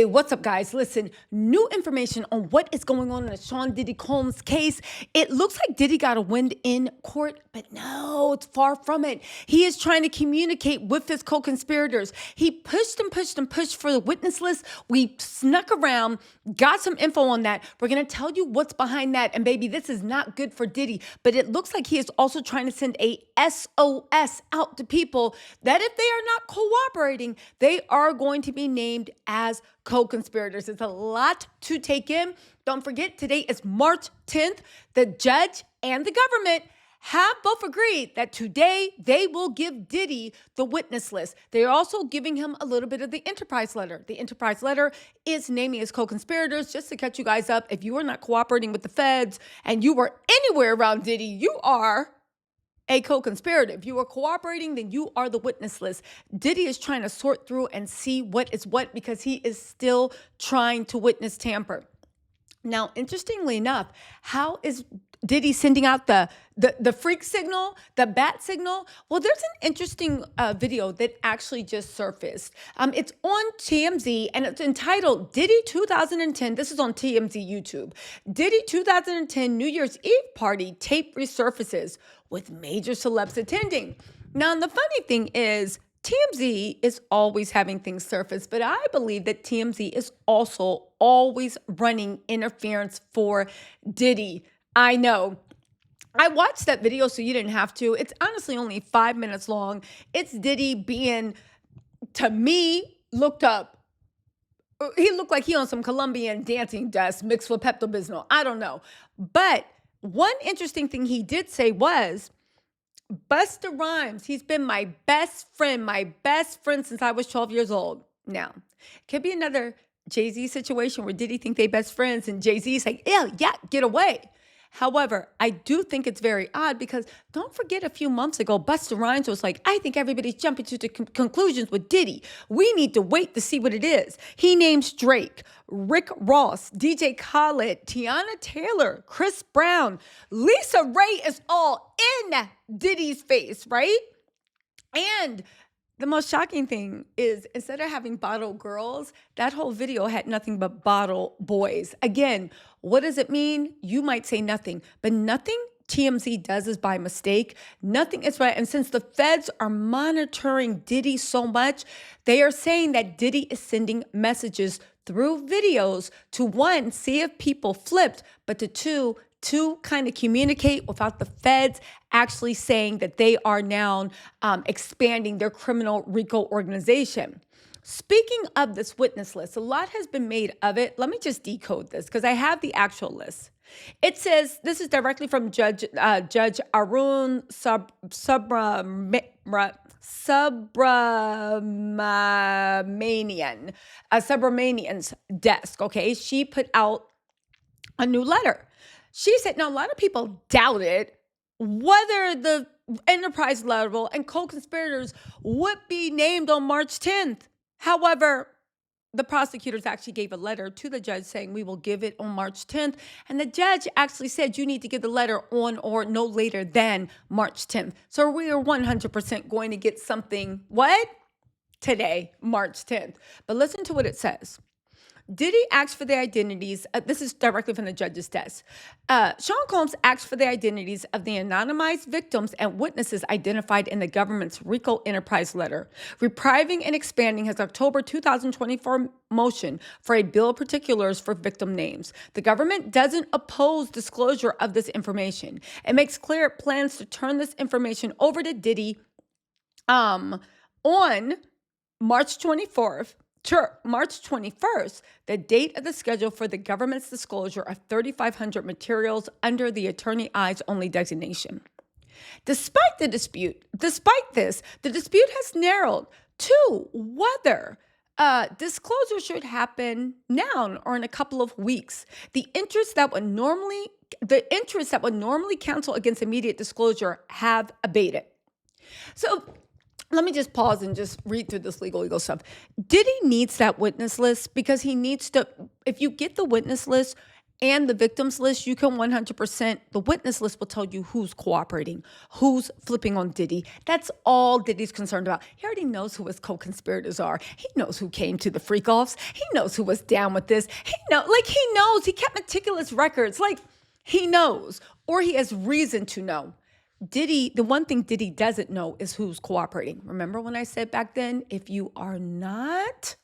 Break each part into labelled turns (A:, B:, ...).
A: Hey, what's up, guys? Listen, new information on what is going on in the Sean Diddy Combs case. It looks like Diddy got a win in court, but no, it's far from it. He is trying to communicate with his co-conspirators. He pushed and pushed and pushed for the witness list. We snuck around, got some info on that. We're going to tell you what's behind that. And baby, this is not good for Diddy, but it looks like he is also trying to send a SOS out to people that if they are not cooperating, they are going to be named as co-conspirators. It's a lot to take in. Don't forget, today is March 10th. The judge and the government have both agreed that today they will give Diddy the witness list. They are also giving him a little bit of the enterprise letter. The enterprise letter is naming his co-conspirators. Just to catch you guys up, if you are not cooperating with the feds and you were anywhere around Diddy, you are a co-conspirator. If you are cooperating, then you are the witness list. Diddy is trying to sort through and see what is what because he is still trying to witness tamper. Now, interestingly enough, how is Diddy sending out the freak signal, the bat signal? Well, there's an interesting video that actually just surfaced. It's on TMZ and it's entitled Diddy 2010. This is on TMZ YouTube. Diddy 2010 New Year's Eve party tape resurfaces with major celebs attending. Now, the funny thing is, TMZ is always having things surface, but I believe that TMZ is also always running interference for Diddy. I know. I watched that video so you didn't have to. It's honestly only 5 minutes long. It's Diddy being, to me, looked up. He looked like he on some Colombian dancing dust mixed with Pepto-Bismol. I don't know. But one interesting thing he did say was, Busta Rhymes, he's been my best friend since I was 12 years old. Now, could be another Jay-Z situation where Diddy think they best friends and Jay-Z's like, yeah, get away. However, I do think it's very odd because don't forget a few months ago, Busta Rhymes was like, I think everybody's jumping to the conclusions with Diddy. We need to wait to see what it is. He names Drake, Rick Ross, DJ Khaled, Tiana Taylor, Chris Brown. Lisa Ray is all in Diddy's face, right? And the most shocking thing is instead of having bottle girls, that whole video had nothing but bottle boys. Again, what does it mean? You might say nothing, but nothing TMZ does is by mistake. Nothing is right. And since the feds are monitoring Diddy so much, they are saying that Diddy is sending messages through videos to one, see if people flipped, but to two, kind of communicate without the feds actually saying that they are now expanding their criminal RICO organization. Speaking of this witness list, a lot has been made of it. Let me just decode this because I have the actual list. It says, this is directly from Judge Arun Subramanian's desk, okay? She put out a new letter. She said, now a lot of people doubted whether the enterprise level and co-conspirators would be named on March 10th. However, the prosecutors actually gave a letter to the judge saying we will give it on March 10th. And the judge actually said you need to give the letter on or no later than March 10th. So we are 100% going to get something, what? Today, March 10th. But listen to what it says. Diddy asked for the identities. This is directly from the judge's desk. Sean Combs asked for the identities of the anonymized victims and witnesses identified in the government's RICO enterprise letter, reprising and expanding his October 2024 motion for a bill of particulars for victim names. The government doesn't oppose disclosure of this information. It makes clear it plans to turn this information over to Diddy on March 24th. March 21st, the date of the schedule for the government's disclosure of 3,500 materials under the attorney eyes only designation. Despite this, the dispute has narrowed to whether disclosure should happen now or in a couple of weeks. The interests that would normally counsel against immediate disclosure have abated. So let me just pause and just read through this legal stuff. Diddy needs that witness list because he needs to, if you get the witness list, and the victims list, you can 100%, the witness list will tell you who's cooperating, who's flipping on Diddy. That's all Diddy's concerned about. He already knows who his co-conspirators are. He knows who came to the freak-offs. He knows who was down with this. He knows. He kept meticulous records. Like, he knows, or he has reason to know. Diddy, the one thing Diddy doesn't know is who's cooperating. Remember when I said back then, if you are not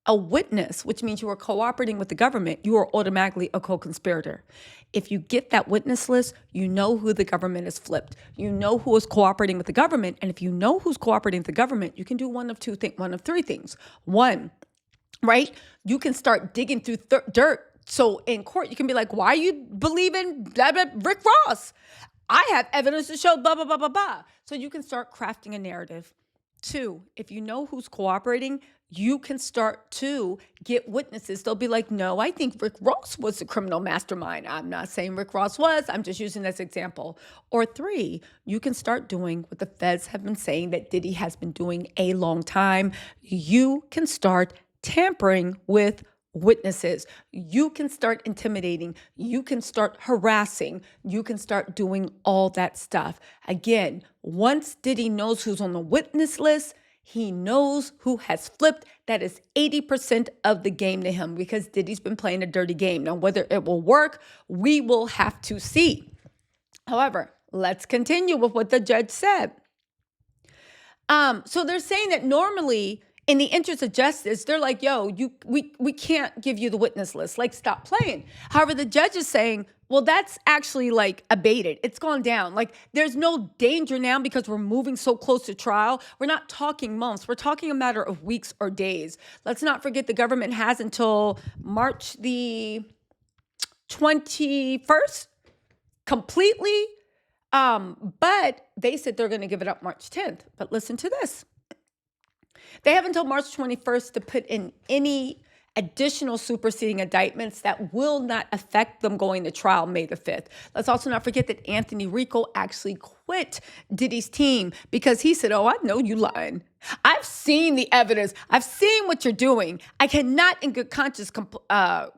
A: a witness, which means you are cooperating with the government, you are automatically a co-conspirator. If you get that witness list, you know who the government has flipped. You know who is cooperating with the government. And if you know who's cooperating with the government, you can do one of three things. One, right? You can start digging through dirt. So in court, you can be like, why are you believing blah, blah, Rick Ross? I have evidence to show blah, blah, blah, blah, blah. So you can start crafting a narrative. Two, if you know who's cooperating, you can start to get witnesses. They'll be like, no, I think Rick Ross was the criminal mastermind. I'm not saying Rick Ross was. I'm just using this example. Or three, you can start doing what the feds have been saying that Diddy has been doing a long time. You can start tampering with witnesses. You can start intimidating. You can start harassing. You can start doing all that stuff. Again, once Diddy knows who's on the witness list, he knows who has flipped. That is 80% of the game to him because Diddy's been playing a dirty game. Now, whether it will work, we will have to see. However, let's continue with what the judge said. So they're saying that normally, in the interest of justice, they're like, yo, we can't give you the witness list. Like, stop playing. However, the judge is saying, well, that's actually like abated. It's gone down. Like, there's no danger now because we're moving so close to trial. We're not talking months. We're talking a matter of weeks or days. Let's not forget the government has until March the 21st completely. But they said they're going to give it up March 10th. But listen to this. They have until March 21st to put in any additional superseding indictments that will not affect them going to trial May the 5th. Let's also not forget that Anthony Rico actually quit Diddy's team because he said, oh, I know you lying. I've seen the evidence. I've seen what you're doing. I cannot in good conscience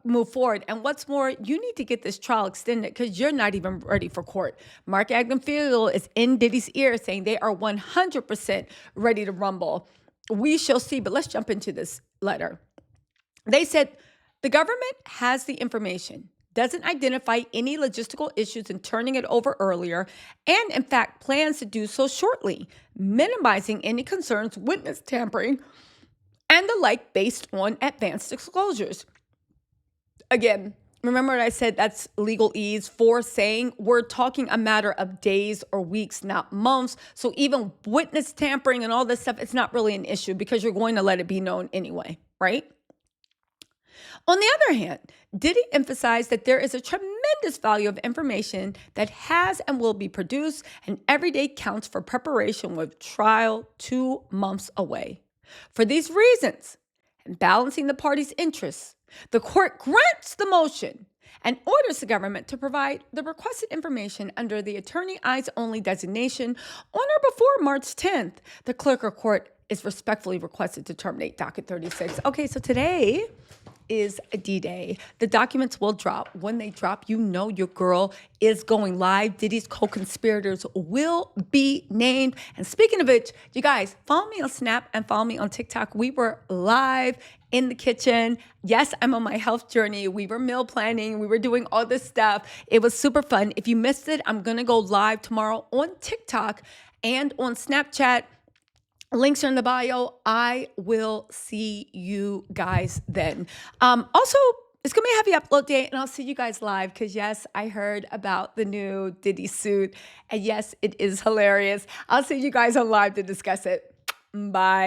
A: move forward. And what's more, you need to get this trial extended because you're not even ready for court. Mark Agnamfield is in Diddy's ear saying they are 100% ready to rumble. We shall see, but let's jump into this letter. They said the government has the information, doesn't identify any logistical issues in turning it over earlier, and in fact plans to do so shortly, minimizing any concerns, witness tampering, and the like based on advanced disclosures. Again, remember what I said, that's legalese for saying we're talking a matter of days or weeks, not months. So even witness tampering and all this stuff, it's not really an issue because you're going to let it be known anyway, right? On the other hand, Diddy emphasized that there is a tremendous value of information that has and will be produced, and every day counts for preparation with trial 2 months away. For these reasons, and balancing the parties' interests, the court grants the motion and orders the government to provide the requested information under the attorney eyes only designation on or before March 10th. The clerk of court is respectfully requested to terminate docket 36. Okay, so today is a D-Day. The documents will drop. When they drop, you know your girl is going live. Diddy's co-conspirators will be named. And speaking of which, you guys, follow me on Snap and follow me on TikTok. We were live in the kitchen. Yes, I'm on my health journey. We were meal planning. We were doing all this stuff. It was super fun. If you missed it, I'm going to go live tomorrow on TikTok and on Snapchat. Links are in the bio. I will see you guys then. Also, it's going to be a happy upload day, and I'll see you guys live because, yes, I heard about the new Diddy suit, and yes, it is hilarious. I'll see you guys on live to discuss it. Bye.